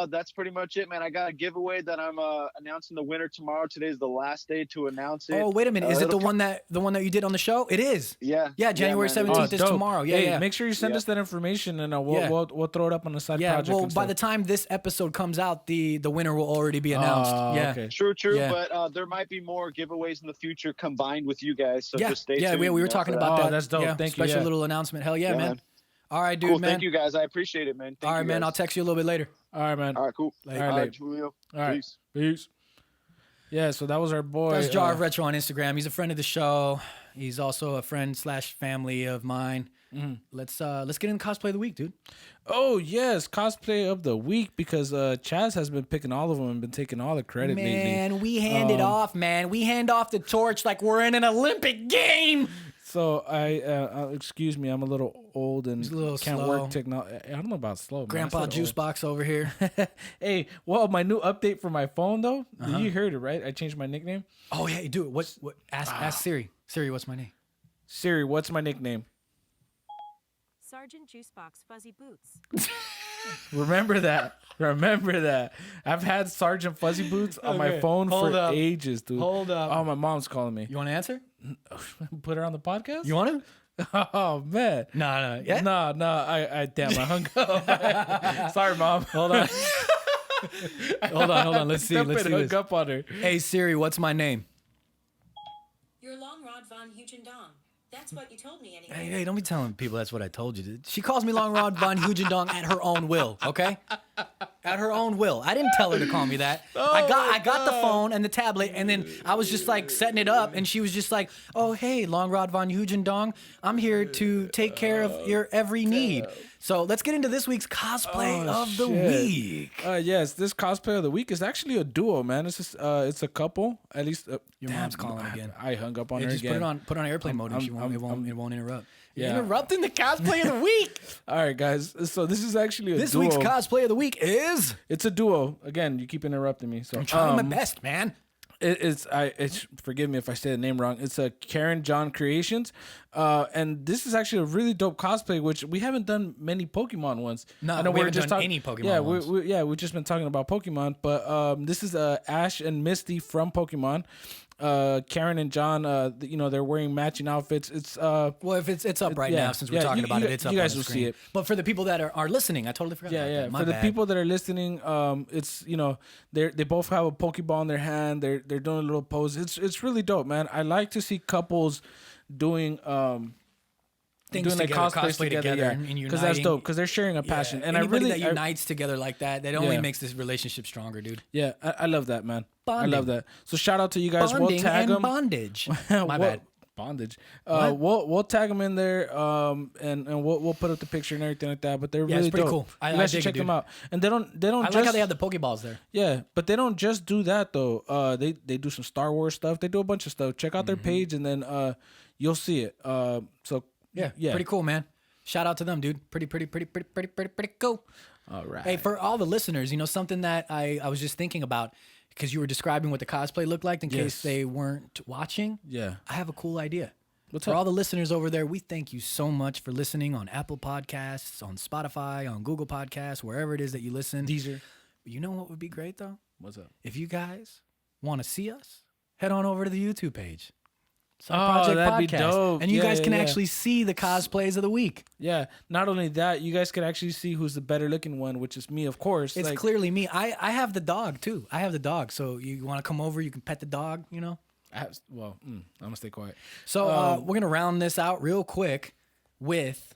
That's pretty much it, man. I got a giveaway that I'm announcing the winner tomorrow. Today's the last day to announce it. Oh, wait a minute. Is it the one that you did on the show? It is. Yeah. Yeah, January 17th is tomorrow. Yeah, hey, yeah. Make sure you send us that information, and we'll throw it up on the side project. Well, by the time this episode comes out, the winner will already be announced. Okay. True. Yeah. But there might be more giveaways in the future combined with you guys. So just stay tuned. Yeah, we were talking about that. That's dope. Yeah, Thank you. Special little announcement. Hell yeah, man. All right, dude, cool. man. Thank you, guys. I appreciate it, man. All right, man. I'll text you a little bit later. All right, man. All right, cool. Later. All right, Julio. All right. Peace. Yeah, so that was our boy. That's Jar of Retro on Instagram. He's a friend of the show. He's also a friend / family of mine. Mm-hmm. Let's get in cosplay of the week, dude. Oh yes, cosplay of the week, because Chaz has been picking all of them and been taking all the credit lately. Man, we hand it off, man. We hand off the torch like we're in an Olympic game. So excuse me, I'm a little old and can't slow. work technology. I don't know about slow. Grandpa Juicebox over here. Hey, well, my new update for my phone though. You heard it, right? I changed my nickname. Oh yeah, do it. What? Ask Siri. Siri, what's my name? Siri, what's my nickname? Sergeant Juicebox Fuzzy Boots. Remember that. I've had Sergeant Fuzzy Boots on my phone for ages, dude. Hold up. Oh, my mom's calling me. You want to answer? Put her on the podcast? You want to? Oh, man. No. Yeah? No. I hung up. Sorry, Mom. Hold on. hold on. Let's see Hook up on her. Hey, Siri, what's my name? You're Long Rod Von Hugendong. That's what you told me anyway. Hey, don't be telling people that's what I told you. She calls me Long Rod Von Hugendong at her own will, okay? At her own will. I didn't tell her to call me that. I got the phone and the tablet, and then I was just like setting it up, and she was just like, "Oh, hey, Long Rod von Hugendong, I'm here to take care of your every need." So let's get into this week's cosplay of the week. Yes, this cosplay of the week is actually a duo, man. It's just, it's a couple. At least Your mom's calling again. I hung up on her Just again. put on airplane mode, and it won't interrupt. Yeah. You're interrupting the cosplay of the week. All right, guys. So this is actually a This duo. week's cosplay of the week is. It's a duo. Again, you keep interrupting me. So I'm trying my best, man. It's forgive me if I say the name wrong. It's a Karen John Creations, and this is actually a really dope cosplay, which we haven't done many Pokemon ones. No, I know we we're haven't just done talking any Pokemon Yeah, ones. we've just been talking about Pokemon, but this is Ash and Misty from Pokemon. Karen and John, they're wearing matching outfits. It's Well, if it's up right now, since we're talking about it, it's up. You guys on the will screen. see it. But for the people that are listening, I totally forgot. about that. My For the bad. people that are listening, it's they both have a Pokeball in their hand. They're doing a little pose. It's really dope, man. I like to see couples doing Things doing together, cosplay together, yeah, and because that's uniting. dope. Because they're sharing a passion, and Anybody I that unites together like that only Yeah. makes this relationship stronger, dude. yeah, I love that, man. Bonding. I love that. So shout out to you guys. Bonding We'll tag and them. bondage. My bad. Bondage. We'll tag them in there, and we'll put up the picture and everything like that. But they're Yeah, really it's pretty dope. cool. I You guys should dig it, check them dude. out. And they don't I just like how they have the Pokeballs there. Yeah, but they don't just do that though. They do some Star Wars stuff. They do a bunch of stuff. Check out their page, and then you'll see it. So yeah, Pretty cool, man. Shout out to them, dude. Pretty cool. All right. Hey, for all the listeners, something that I was just thinking about, because you were describing what the cosplay looked like in case Yes. they weren't watching. Yeah. I have a cool idea. What's For up? all the listeners over there, we thank you so much for listening on Apple Podcasts, on Spotify, on Google Podcasts, wherever it is that you listen. Deezer. You know what would be great, though? What's up? If you guys want to see us, head on over to the YouTube page. It's Oh, our Projekt that'd be Podcast. dope. And you Yeah, guys can yeah. actually see the cosplays of the week. Yeah. Not only that, you guys can actually see who's the better looking one, which is me, of course. It's Like, clearly me. I have the dog, too. I have the dog. So you want to come over, you can pet the dog, I'm gonna stay quiet. So we're gonna round this out real quick with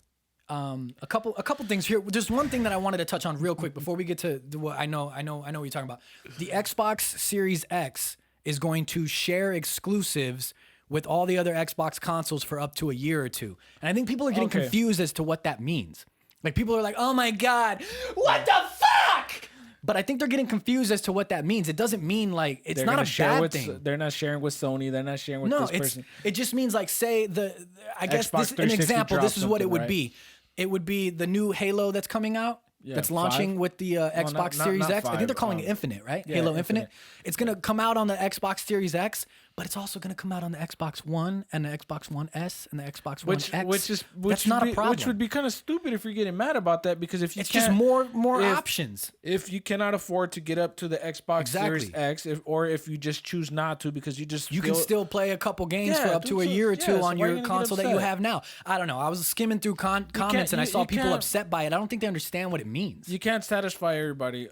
a couple things here. There's one thing that I wanted to touch on real quick before we get to what I know what you're talking about. The Xbox Series X is going to share exclusives with all the other Xbox consoles for up to a year or two, and I think people are getting Okay. confused as to what that means. Like people are like, "Oh my god, what the fuck?" But I think they're getting confused as to what that means. It doesn't mean like it's They're not gonna a share bad with, thing. They're not sharing with Sony. They're not sharing with No, this person. it just means like say I guess Xbox this an 360 example. This is dropped what it something, would right? be. It would be the new Halo that's coming out. Yeah, That's launching 5? with the Xbox not Series X. I 5, think they're calling it Infinite, right? yeah, Halo Infinite. Infinite. It's gonna come out on the Xbox Series X, but it's also gonna come out on the Xbox One and the Xbox One S and the Xbox One X. That's not a problem. Which would be kind of stupid if you're getting mad about that, because if you it's just can't- more if- options. If you cannot afford to get up to the Xbox Exactly. Series X, or if you just choose not to because You can still play a couple games Yeah, for up to dude, a so- year or yeah, two so on why are you your gonna get console that you upset? have now. I don't know. I was skimming through comments and I saw you people can't- upset by it. I don't think they understand what it means. You can't satisfy everybody.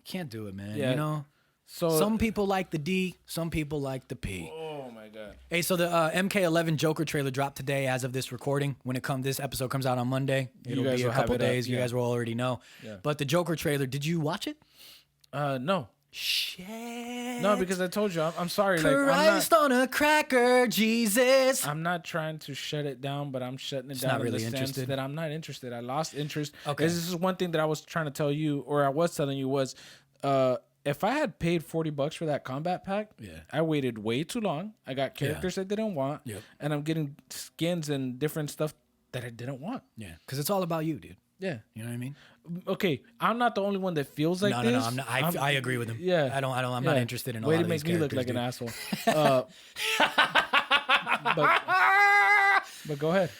Can't do it, man. Yeah. So Some people like the D, some people like the P. Oh my god. Hey, so the MK11 Joker trailer dropped today as of this recording. When this episode comes out on Monday, it'll guys be a will have couple it up, days. You yeah. guys will already know. Yeah. But the Joker trailer, did you watch it? No. Shit. No, because I told you, I'm sorry. Christ on a cracker, Jesus. I'm not trying to shut it down, but I'm shutting it not down really in the sense interested. that I'm not interested. I lost interest. Okay. This is one thing that I was trying to tell you, or I was telling you, was if I had paid $40 for that combat pack, I waited way too long. I got characters I didn't want, and I'm getting skins and different stuff that I didn't want. Yeah, because it's all about you, dude. Yeah. You know what I mean? Okay, I'm not the only one that feels like this. No. I'm not, I agree with him. Yeah. I'm not interested in a Way lot to of make these me look like characters, an asshole. But go ahead.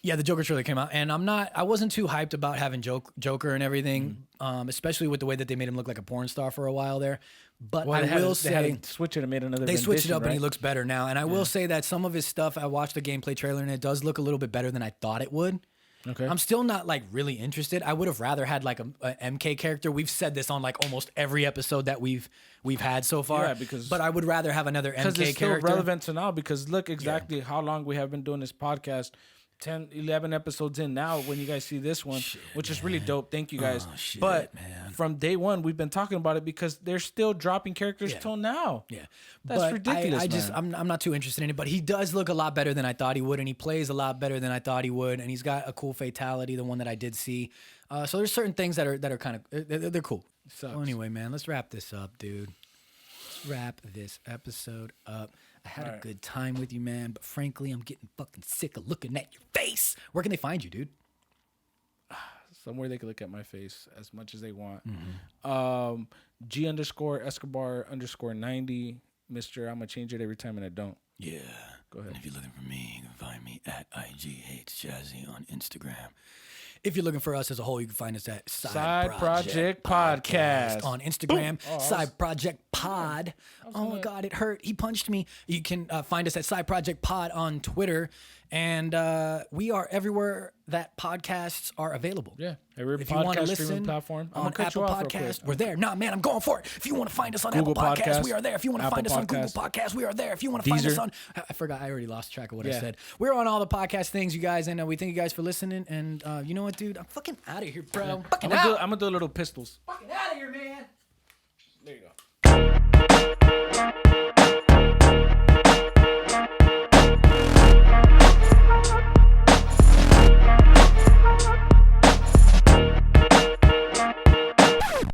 Yeah, the Joker trailer came out, and I wasn't too hyped about having Joker and everything, especially with the way that they made him look like a porn star for a while there. But I will they had say to switch it and made another. they switched it rendition, up, and he right? looks better now. And I will say that some of his stuff, I watched the gameplay trailer, and it does look a little bit better than I thought it would. Okay. I'm still not like really interested. I would have rather had like a MK character. We've said this on like almost every episode that we've had so far. Yeah, because- but I would rather have another Because MK it's still character. relevant to now. Because look exactly how long we have been doing this podcast, 10, 11 episodes in now when you guys see this one, which is really dope. Thank you guys. But from day one, we've been talking about it because they're still dropping characters till now. Yeah. That's ridiculous, I'm not too interested in it, but he does look a lot better than I thought he would, and he plays a lot better than I thought he would, and he's got a cool fatality, the one that I did see. So there's certain things that are kind of, they're cool. So anyway, man, let's wrap this up, dude. Let's wrap this episode up. I had a good time with you, man, but frankly, I'm getting fucking sick of looking at your face. Where can they find you, dude? Somewhere they can look at my face as much as they want. G_Escobar_90. Mr. I'm going to change it every time and I don't. Yeah. Go ahead. And if you're looking for me, you can find me at IGHChazzy on Instagram. If you're looking for us as a whole, you can find us at Side Project Podcast on Instagram. Side Project Pod. Oh my God, it hurt. He punched me. You can find us at Side Project Pod on Twitter, and we are everywhere that podcasts are available. Yeah, every if you want to podcast listen streaming platform. on Apple Podcasts, we're there. Nah, man, I'm going for it. If you want to find us on Apple Podcasts, we are there. If you want to find us on Google Podcasts, we are there. If you want to find us on, I forgot, I already lost track of what I said. We're on all the podcast things, you guys, and we thank you guys for listening. And you know what, dude? I'm fucking out of here, bro. Yeah. I'm gonna do a little pistols. fucking out of here, man. There you go.